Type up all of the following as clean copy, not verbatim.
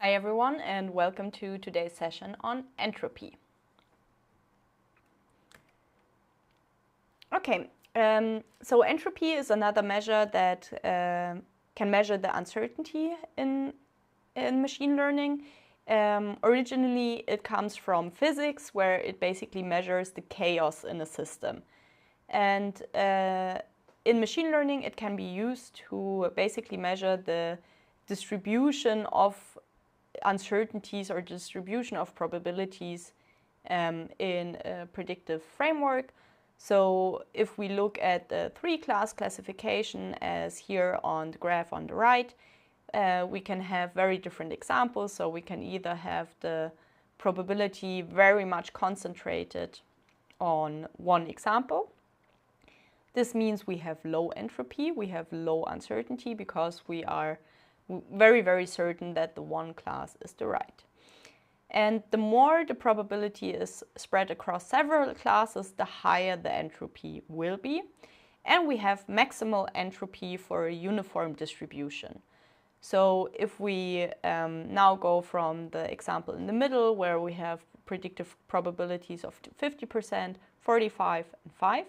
Hi everyone, and welcome to today's session on entropy. Okay, so entropy is another measure that can measure the uncertainty in machine learning. Originally it comes from physics, where it basically measures the chaos in a system. And in machine learning it can be used to basically measure the distribution of uncertainties or distribution of probabilities in a predictive framework. So if we look at the three-class classification as here on the graph on the right, we can have very different examples. So we can either have the probability very much concentrated on one example. This means we have low entropy, we have low uncertainty, because we are very, very certain that the one class is the right. And the more the probability is spread across several classes, the higher the entropy will be. And we have maximal entropy for a uniform distribution. So if we now go from the example in the middle, where we have predictive probabilities of 50%, 45, and 5,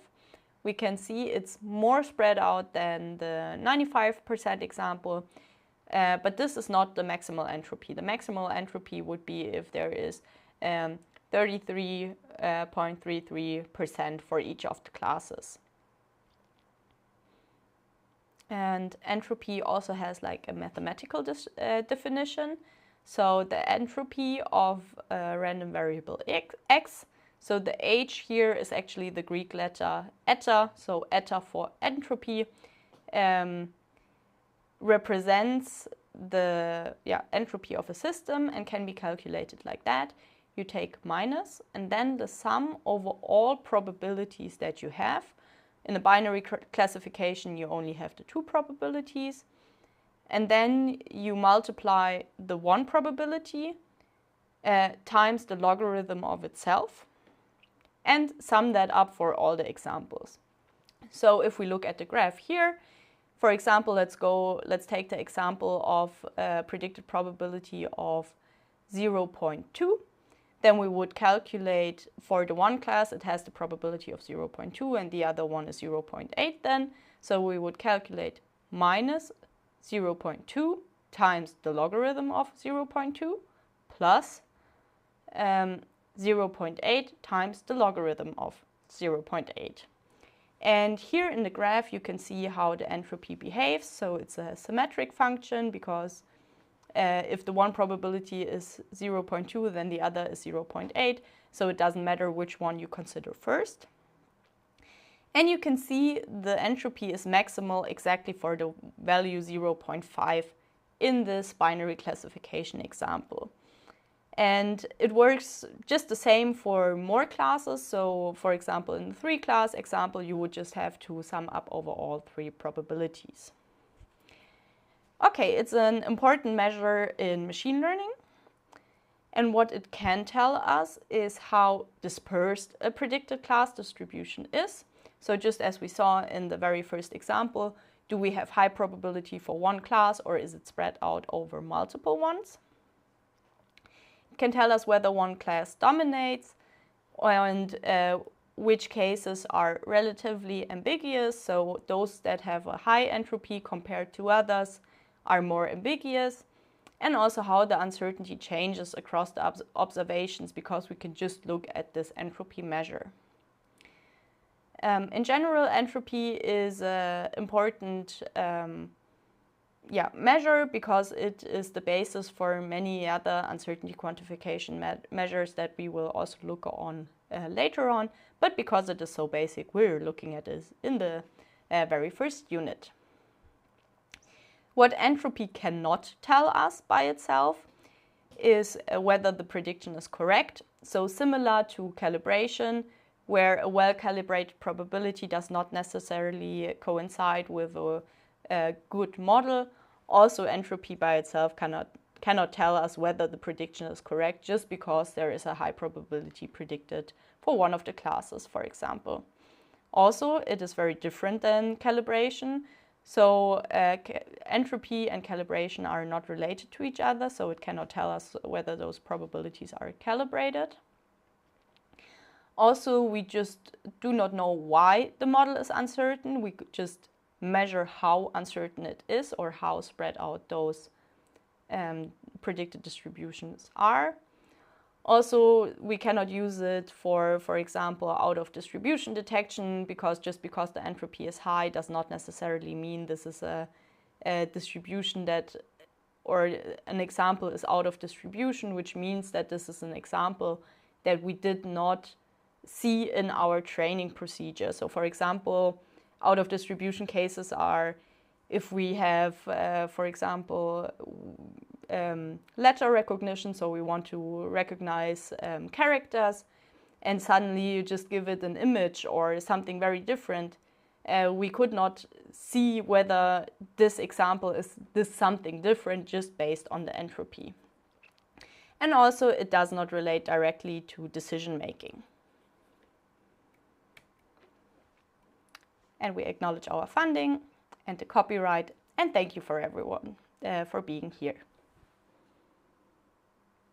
we can see it's more spread out than the 95% example. But this is not the maximal entropy. The maximal entropy would be if there is 33.33% for each of the classes. And entropy also has like a mathematical definition. So the entropy of a random variable x, so the h here is actually the Greek letter eta, so eta for entropy, represents the entropy of a system and can be calculated like that. You take minus and then the sum over all probabilities that you have. In a binary classification, you only have the two probabilities. And then you multiply the one probability times the logarithm of itself and sum that up for all the examples. So if we look at the graph here, for example, let's take the example of a predicted probability of 0.2. Then we would calculate for the one class, it has the probability of 0.2 and the other one is 0.8 then. So we would calculate minus 0.2 times the logarithm of 0.2 plus 0.8 times the logarithm of 0.8. And here in the graph you can see how the entropy behaves. So it's a symmetric function, because if the one probability is 0.2, then the other is 0.8. So it doesn't matter which one you consider first. And you can see the entropy is maximal exactly for the value 0.5 in this binary classification example. And it works just the same for more classes. So for example, in the three-class example, you would just have to sum up over all three probabilities. Okay, it's an important measure in machine learning. And what it can tell us is how dispersed a predicted class distribution is. So just as we saw in the very first example, do we have high probability for one class, or is it spread out over multiple ones? Can tell us whether one class dominates and which cases are relatively ambiguous. So those that have a high entropy compared to others are more ambiguous. And also how the uncertainty changes across the observations, because we can just look at this entropy measure. In general, entropy is an important measure, because it is the basis for many other uncertainty quantification measures that we will also look on later on. But because it is so basic, we're looking at this in the very first unit. What entropy cannot tell us by itself is whether the prediction is correct. So similar to calibration, where a well-calibrated probability does not necessarily coincide with a good model, also entropy by itself cannot tell us whether the prediction is correct, just because there is a high probability predicted for one of the classes, for example. Also, it is very different than calibration. So entropy and calibration are not related to each other, so it cannot tell us whether those probabilities are calibrated. Also, we just do not know why the model is uncertain. We could just measure how uncertain it is or how spread out those predicted distributions are. Also, we cannot use it for example, out of distribution detection, because just because the entropy is high does not necessarily mean this is a distribution that, or an example is out of distribution, which means that this is an example that we did not see in our training procedure. So for example, out of distribution cases are if we have, for example, letter recognition, so we want to recognize characters, and suddenly you just give it an image or something very different. We could not see whether this example is this something different just based on the entropy. And also it does not relate directly to decision making. And we acknowledge our funding and the copyright, and thank you for everyone for being here.